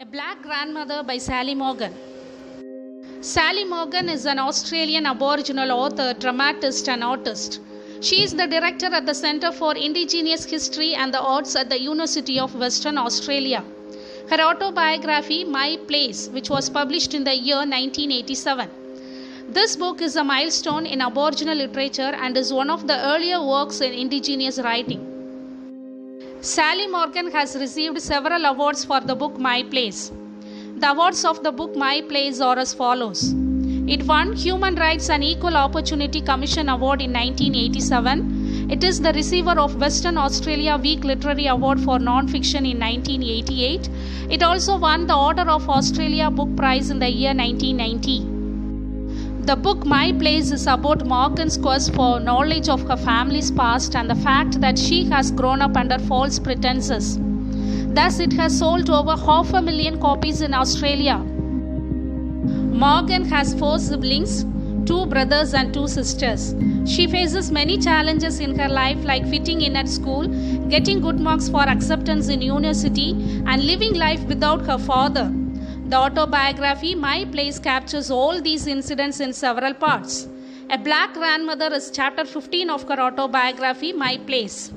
A Black Grandmother by Sally Morgan. Sally Morgan is an Australian Aboriginal author, dramatist, and artist. She is the director at the Centre for Indigenous History and the Arts at the University of Western Australia. Her autobiography, My Place, which was published in the year 1987. This book is a milestone in Aboriginal literature and is one of the earlier works in Indigenous writing. Sally Morgan has received several awards for the book My Place. The awards of the book My Place are as follows. It won Human Rights and Equal Opportunity Commission Award in 1987. It is the receiver of Western Australia Week Literary Award for Non-Fiction in 1988. It also won the Order of Australia Book Prize in the year 1990. The book My Place is about Morgan's quest for knowledge of her family's past and the fact that she has grown up under false pretenses. Thus, it has sold over 500,000 copies in Australia. Morgan has 4 siblings, 2 brothers and 2 sisters. She faces many challenges in her life like fitting in at school, getting good marks for acceptance in university, and living life without her father. The autobiography My Place captures all these incidents in several parts. A Black Grandmother is chapter 15 of her autobiography My Place.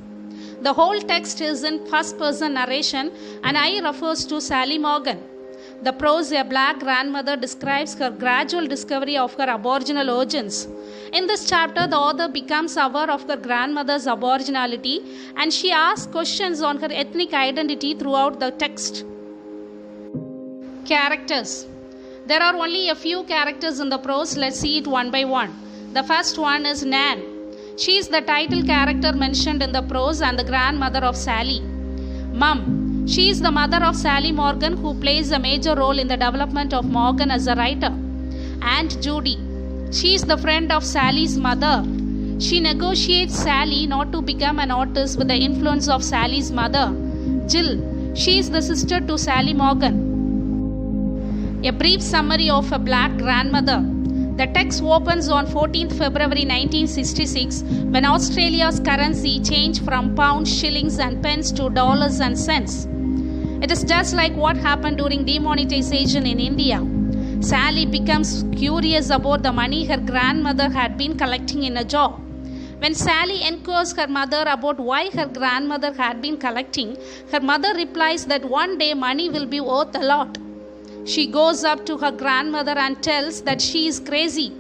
The whole text is in first-person narration and I refers to Sally Morgan. The prose A Black Grandmother describes her gradual discovery of her Aboriginal origins. In this chapter, the author becomes aware of her grandmother's Aboriginality and she asks questions on her ethnic identity throughout the text. Characters. There are only a few characters in the prose. Let's see it one by one. The first one is Nan. She is the title character mentioned in the prose and the grandmother of Sally. Mum. She is the mother of Sally Morgan who plays a major role in the development of Morgan as a writer. Aunt Judy. She is the friend of Sally's mother. She negotiates Sally not to become an artist with the influence of Sally's mother. Jill. She is the sister to Sally Morgan. A brief summary of A Black Grandmother. The text opens on 14th February 1966 when Australia's currency changed from pounds, shillings and pence to dollars and cents. It is just like what happened during demonetization in India. Sally becomes curious about the money her grandmother had been collecting in a jar. When Sally inquires her mother about why her grandmother had been collecting, her mother replies that one day money will be worth a lot. She goes up to her grandmother and tells that she is crazy.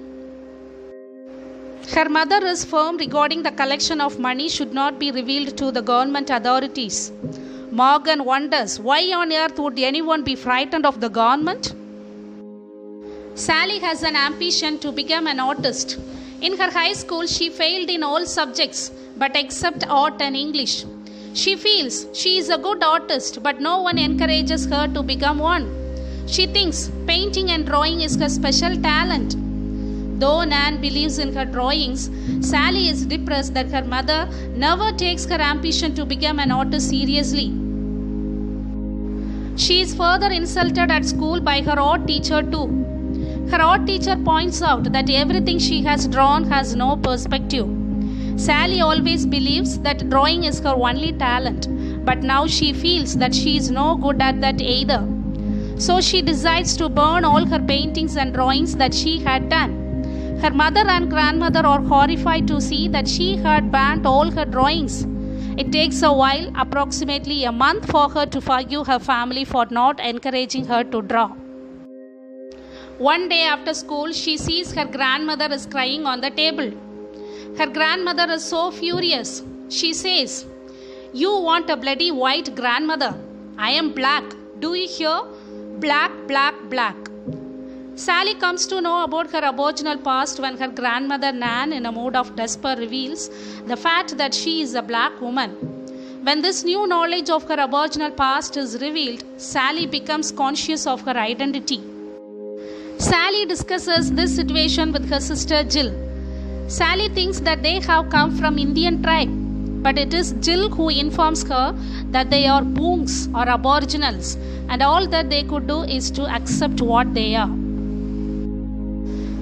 Her mother is firm regarding the collection of money should not be revealed to the government authorities. Morgan wonders why on earth would anyone be frightened of the government? Sally has an ambition to become an artist. In her high school, she failed in all subjects but except art and English. She feels she is a good artist but no one encourages her to become one. She thinks painting and drawing is her special talent. Though Nan believes in her drawings, Sally is depressed that her mother never takes her ambition to become an artist seriously. She is further insulted at school by her art teacher too. Her art teacher points out that everything she has drawn has no perspective. Sally always believes that drawing is her only talent, but now she feels that she is no good at that either. So she decides to burn all her paintings and drawings that she had done. Her mother and grandmother are horrified to see that she had burnt all her drawings. It takes a while, approximately a month, for her to forgive her family for not encouraging her to draw. One day after school, she sees her grandmother is crying on the table. Her grandmother is so furious. She says, "You want a bloody white grandmother. I am black. Do you hear? Black, black, black." Sally comes to know about her Aboriginal past when her grandmother Nan, in a mood of despair, reveals the fact that she is a black woman. When this new knowledge of her Aboriginal past is revealed, Sally becomes conscious of her identity. Sally discusses this situation with her sister Jill. Sally thinks that they have come from Indian tribe, but it is Jill who informs her that they are Boongs or Aboriginals and all that they could do is to accept what they are.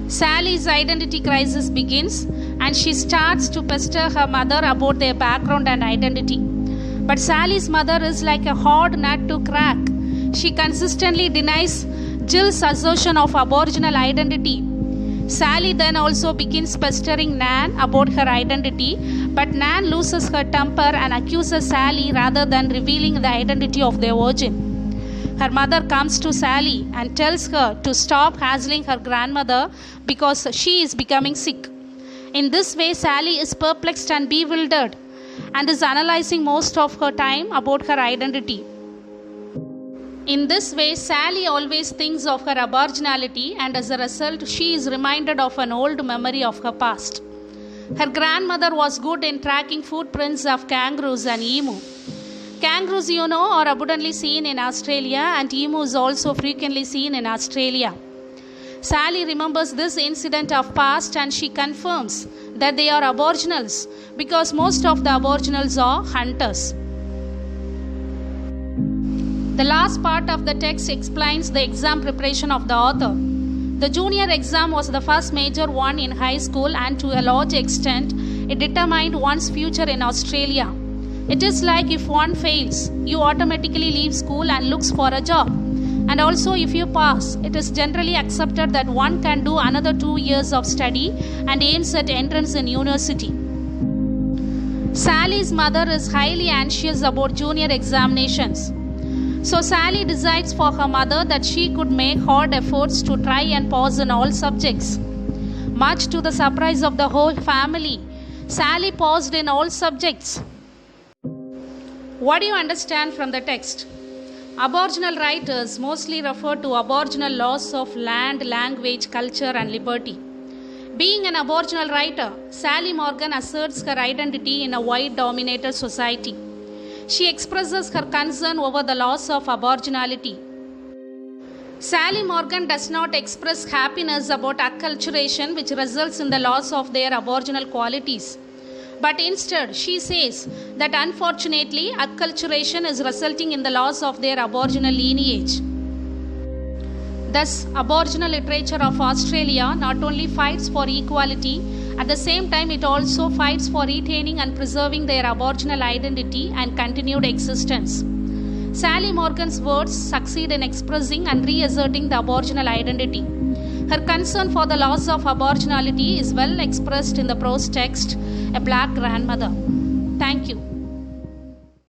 Sally's identity crisis begins and she starts to pester her mother about their background and identity. But Sally's mother is like a hard nut to crack. She consistently denies Jill's assertion of Aboriginal identity. Sally then also begins pestering Nan about her identity, but Nan loses her temper and accuses Sally rather than revealing the identity of their virgin. Her mother comes to Sally and tells her to stop hassling her grandmother because she is becoming sick. In this way, Sally is perplexed and bewildered and is analyzing most of her time about her identity. In this way, Sally always thinks of her Aboriginality, and as a result, she is reminded of an old memory of her past. Her grandmother was good in tracking footprints of kangaroos and emu. Kangaroos, are abundantly seen in Australia, and emu is also frequently seen in Australia. Sally remembers this incident of past, and she confirms that they are Aboriginals because most of the Aboriginals are hunters. The last part of the text explains the exam preparation of the author. The junior exam was the first major one in high school, and to a large extent, it determined one's future in Australia. It is like if one fails, you automatically leave school and looks for a job. And also if you pass, it is generally accepted that one can do another 2 years of study and aims at entrance in university. Sally's mother is highly anxious about junior examinations. So Sally decides for her mother that she could make hard efforts to try and pass in all subjects. Much to the surprise of the whole family, Sally passed in all subjects. What do you understand from the text? Aboriginal writers mostly refer to Aboriginal laws of land, language, culture, and liberty. Being an Aboriginal writer, Sally Morgan asserts her identity in a white-dominated society. She expresses her concern over the loss of Aboriginality. Sally Morgan does not express happiness about acculturation, which results in the loss of their Aboriginal qualities. But instead, she says that unfortunately, acculturation is resulting in the loss of their Aboriginal lineage. Thus, Aboriginal literature of Australia not only fights for equality, at the same time it also fights for retaining and preserving their Aboriginal identity and continued existence. Sally Morgan's words succeed in expressing and reasserting the Aboriginal identity. Her concern for the loss of Aboriginality is well expressed in the prose text, A Black Grandmother. Thank you.